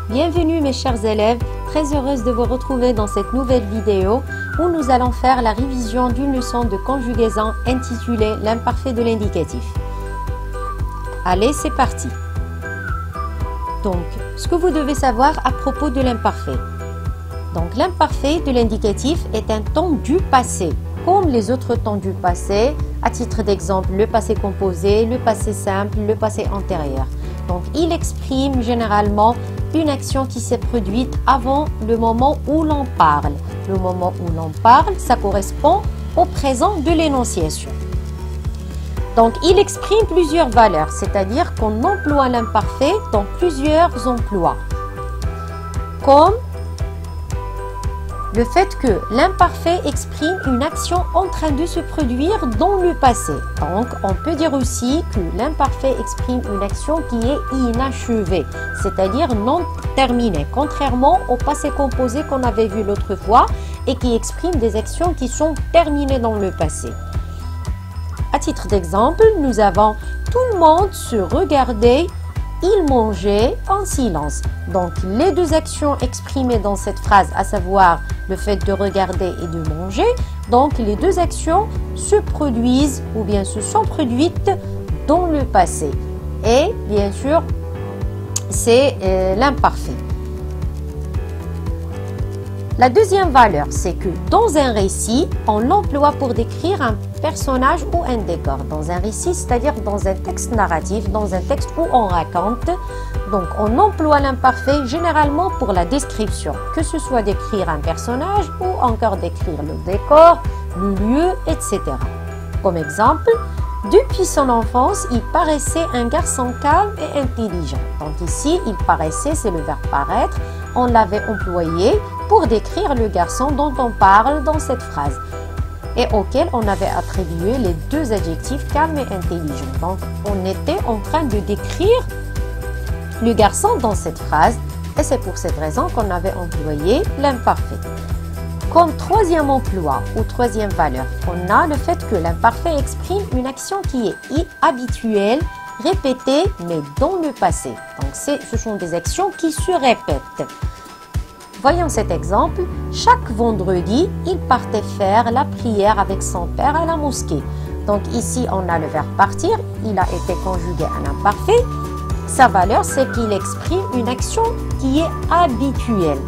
Bienvenue mes chers élèves, très heureuse de vous retrouver dans cette nouvelle vidéo où nous allons faire la révision d'une leçon de conjugaison intitulée l'imparfait de l'indicatif. Allez, c'est parti. Donc, ce que vous devez savoir à propos de l'imparfait. Donc, l'imparfait de l'indicatif est un temps du passé, comme les autres temps du passé, à titre d'exemple, le passé composé, le passé simple, le passé antérieur. Donc, il exprime généralement une action qui s'est produite avant le moment où l'on parle. Le moment où l'on parle, ça correspond au présent de l'énonciation. Donc, il exprime plusieurs valeurs, c'est-à-dire qu'on emploie l'imparfait dans plusieurs emplois. Comme le fait que l'imparfait exprime une action en train de se produire dans le passé. Donc, on peut dire aussi que l'imparfait exprime une action qui est inachevée, c'est-à-dire non terminée, contrairement au passé composé qu'on avait vu l'autre fois et qui exprime des actions qui sont terminées dans le passé. À titre d'exemple, nous avons « tout le monde se regardait ». Il mangeait en silence. Donc, les deux actions exprimées dans cette phrase, à savoir le fait de regarder et de manger, donc les deux actions se produisent ou bien se sont produites dans le passé. Et bien sûr, c'est l'imparfait. La deuxième valeur, c'est que dans un récit, on l'emploie pour décrire un personnage ou un décor. Dans un récit, c'est-à-dire dans un texte narratif, dans un texte où on raconte. Donc, on emploie l'imparfait généralement pour la description, que ce soit décrire un personnage ou encore décrire le décor, le lieu, etc. Comme exemple, depuis son enfance, il paraissait un garçon calme et intelligent. Donc ici, il paraissait, c'est le verbe paraître. On l'avait employé pour décrire le garçon dont on parle dans cette phrase et auquel on avait attribué les deux adjectifs calme et intelligent. Donc, on était en train de décrire le garçon dans cette phrase et c'est pour cette raison qu'on avait employé l'imparfait. Comme troisième emploi ou troisième valeur, on a le fait que l'imparfait exprime une action qui est habituelle, répétée, mais dans le passé. Donc, ce sont des actions qui se répètent. Voyons cet exemple. Chaque vendredi, il partait faire la prière avec son père à la mosquée. Donc ici, on a le verbe partir. Il a été conjugué à l'imparfait. Sa valeur, c'est qu'il exprime une action qui est habituelle.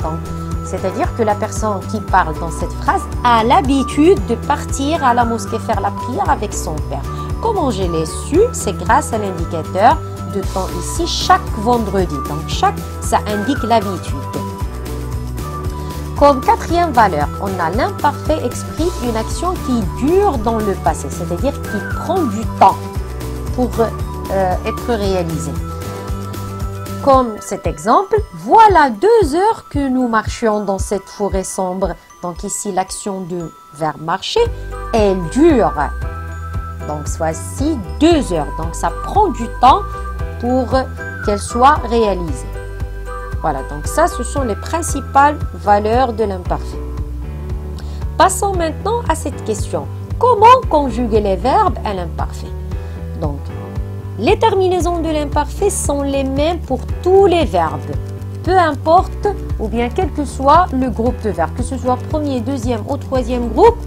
C'est-à-dire que la personne qui parle dans cette phrase a l'habitude de partir à la mosquée faire la prière avec son père. Comment je l'ai su? C'est grâce à l'indicateur de temps ici, chaque vendredi. Donc chaque, ça indique l'habitude. Comme quatrième valeur, on a l'imparfait exprime une action qui dure dans le passé, c'est-à-dire qui prend du temps pour être réalisée. Comme cet exemple, voilà 2 heures que nous marchions dans cette forêt sombre. Donc ici, l'action de verbe marcher, elle dure. Donc voici 2 heures. Donc ça prend du temps pour qu'elle soit réalisée. Voilà, donc ça, ce sont les principales valeurs de l'imparfait. Passons maintenant à cette question. Comment conjuguer les verbes à l'imparfait? Donc, les terminaisons de l'imparfait sont les mêmes pour tous les verbes. Peu importe, ou bien quel que soit le groupe de verbes, que ce soit premier, deuxième ou troisième groupe,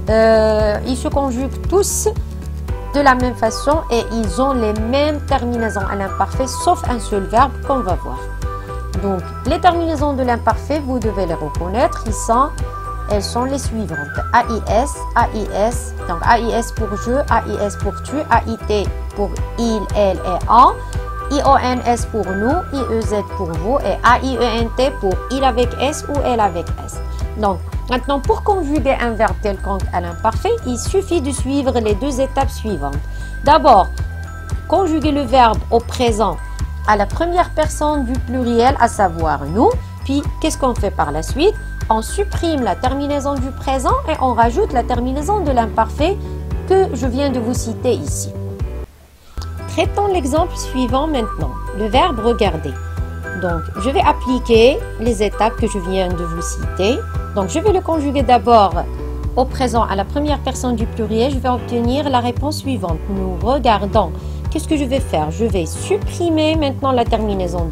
ils se conjuguent tous de la même façon et ils ont les mêmes terminaisons à l'imparfait, sauf un seul verbe qu'on va voir. Donc, les terminaisons de l'imparfait, vous devez les reconnaître. Elles sont les suivantes. AIS, AIS, donc AIS pour je, AIS pour tu, AIT pour il, elle et en, IONS pour nous, IEZ pour vous et AIENT pour il avec S ou elle avec S. Donc, maintenant, pour conjuguer un verbe quelconque à l'imparfait, il suffit de suivre les 2 étapes suivantes. D'abord, conjuguer le verbe au présent à la première personne du pluriel, à savoir nous. Puis, qu'est-ce qu'on fait par la suite? On supprime la terminaison du présent et on rajoute la terminaison de l'imparfait que je viens de vous citer ici. Traitons l'exemple suivant maintenant, le verbe regarder. Donc, je vais appliquer les étapes que je viens de vous citer. Donc, je vais le conjuguer d'abord au présent à la première personne du pluriel. Je vais obtenir la réponse suivante. Nous regardons qu'est-ce que je vais faire? Je vais supprimer maintenant la terminaison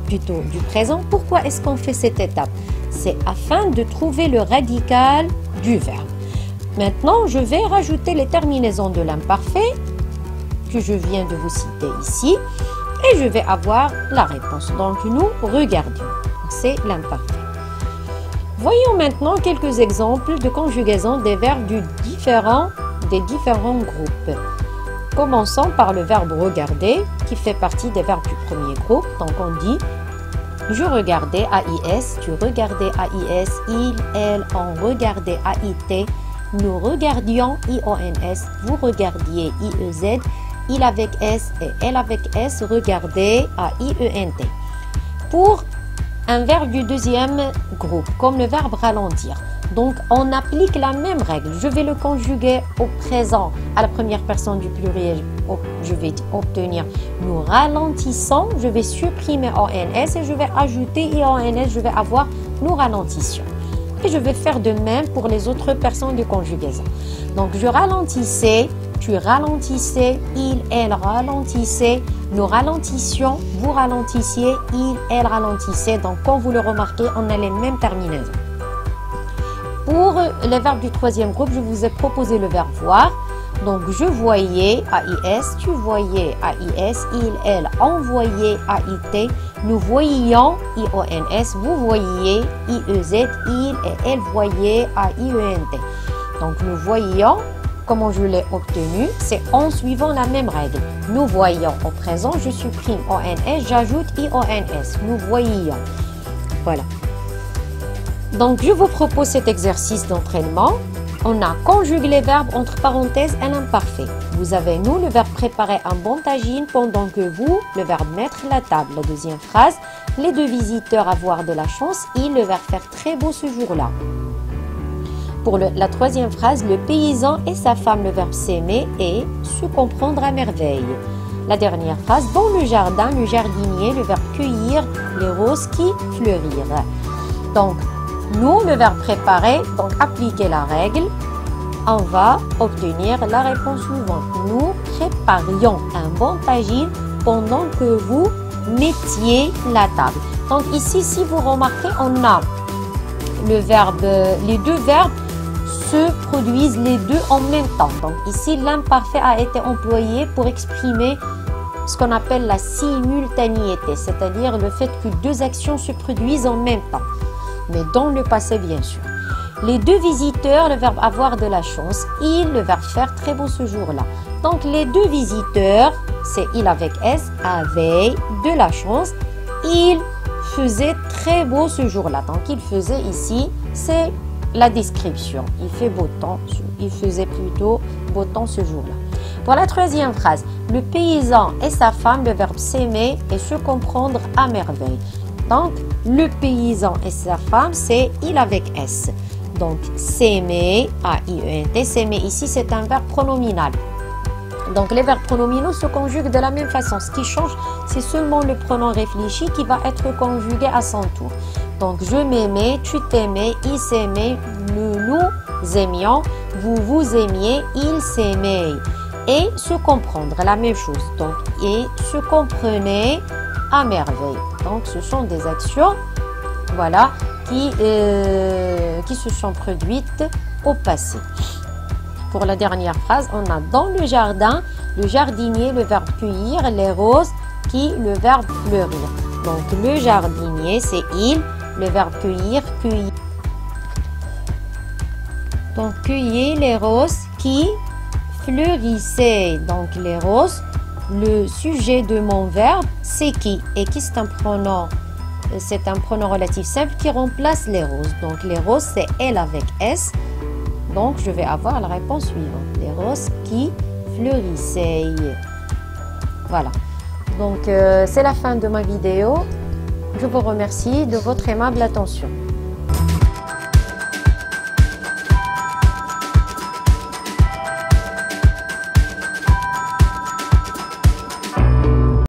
plutôt du présent. Pourquoi est-ce qu'on fait cette étape? C'est afin de trouver le radical du verbe. Maintenant, je vais rajouter les terminaisons de l'imparfait que je viens de vous citer ici et je vais avoir la réponse. Donc, nous regardons. C'est l'imparfait. Voyons maintenant quelques exemples de conjugaison des verbes des différents groupes. Commençons par le verbe regarder qui fait partie des verbes du premier groupe. Donc on dit je regardais AIS, tu regardais AIS, il, elle, on regardait AIT, nous regardions IONS, vous regardiez IEZ, il avec S et elle avec S regardait AIENT. Pour un verbe du deuxième groupe, comme le verbe ralentir. Donc, on applique la même règle. Je vais le conjuguer au présent à la première personne du pluriel. Je vais obtenir nous ralentissons. Je vais supprimer ONS et je vais ajouter IONS. Je vais avoir nous ralentissions. Et je vais faire de même pour les autres personnes de conjugaison. Donc, je ralentissais, tu ralentissais, il, elle ralentissait, nous ralentissions, vous ralentissiez, il, elle ralentissait. Donc, comme vous le remarquez, on a les mêmes terminaisons. Pour les verbes du troisième groupe, je vous ai proposé le verbe voir. Donc, je voyais AIS, tu voyais AIS, il, elle, on voyait AIT, nous voyions IONS, vous voyiez IEZ, il et elle voyaient AIENT. Donc, nous voyions, comment je l'ai obtenu, c'est en suivant la même règle. Nous voyons au présent, je supprime ONS, j'ajoute IONS, nous voyions. Voilà. Donc, je vous propose cet exercice d'entraînement. On a conjugué les verbes entre parenthèses à l'imparfait. Vous avez, nous, le verbe préparer un bon tagine pendant que vous, le verbe mettre la table. La deuxième phrase, les deux visiteurs avoir de la chance. Il, le verbe faire très beau ce jour-là. Pour la troisième phrase, le paysan et sa femme, le verbe s'aimer et se comprendre à merveille. La dernière phrase, dans le jardin, le jardinier, le verbe cueillir les roses qui fleurirent. Donc, nous, le verbe préparer, donc appliquer la règle, on va obtenir la réponse suivante. Nous préparions un bon tagine pendant que vous mettiez la table. Donc ici, si vous remarquez, on a les deux verbes se produisent les deux en même temps. Donc ici, l'imparfait a été employé pour exprimer ce qu'on appelle la simultanéité, c'est-à-dire le fait que deux actions se produisent en même temps. Mais dans le passé, bien sûr. Les deux visiteurs, le verbe avoir de la chance, il, le verbe faire très beau ce jour-là. Donc, les deux visiteurs, c'est il avec S, avaient de la chance, il faisait très beau ce jour-là. Donc, il faisait ici, c'est la description. Il fait beau temps, il faisait plutôt beau temps ce jour-là. Pour la troisième phrase, le paysan et sa femme, le verbe s'aimer et se comprendre à merveille. Donc, le paysan et sa femme, c'est il avec S. Donc, s'aimer, A-I-E-N-T, s'aimer ici, c'est un verbe pronominal. Donc, les verbes pronominaux se conjuguent de la même façon. Ce qui change, c'est seulement le pronom réfléchi qui va être conjugué à son tour. Donc, je m'aimais, tu t'aimais, il s'aimait, nous aimions, vous aimiez, il s'aimait. Et se comprendre, la même chose. Donc, et se comprenait à merveille. Donc, ce sont des actions, voilà, qui se sont produites au passé. Pour la dernière phrase, on a dans le jardin, le jardinier, le verbe cueillir, les roses, qui, le verbe fleurir. Donc, le jardinier, c'est il, le verbe cueillir, cueillir. Donc, cueillir les roses qui fleurissaient. Donc, les roses. Le sujet de mon verbe, c'est qui. Et qui, c'est un pronom relatif simple qui remplace les roses. Donc, les roses, c'est elle avec S. Donc, je vais avoir la réponse suivante. Les roses qui fleurissaient. Voilà. Donc, c'est la fin de ma vidéo. Je vous remercie de votre aimable attention.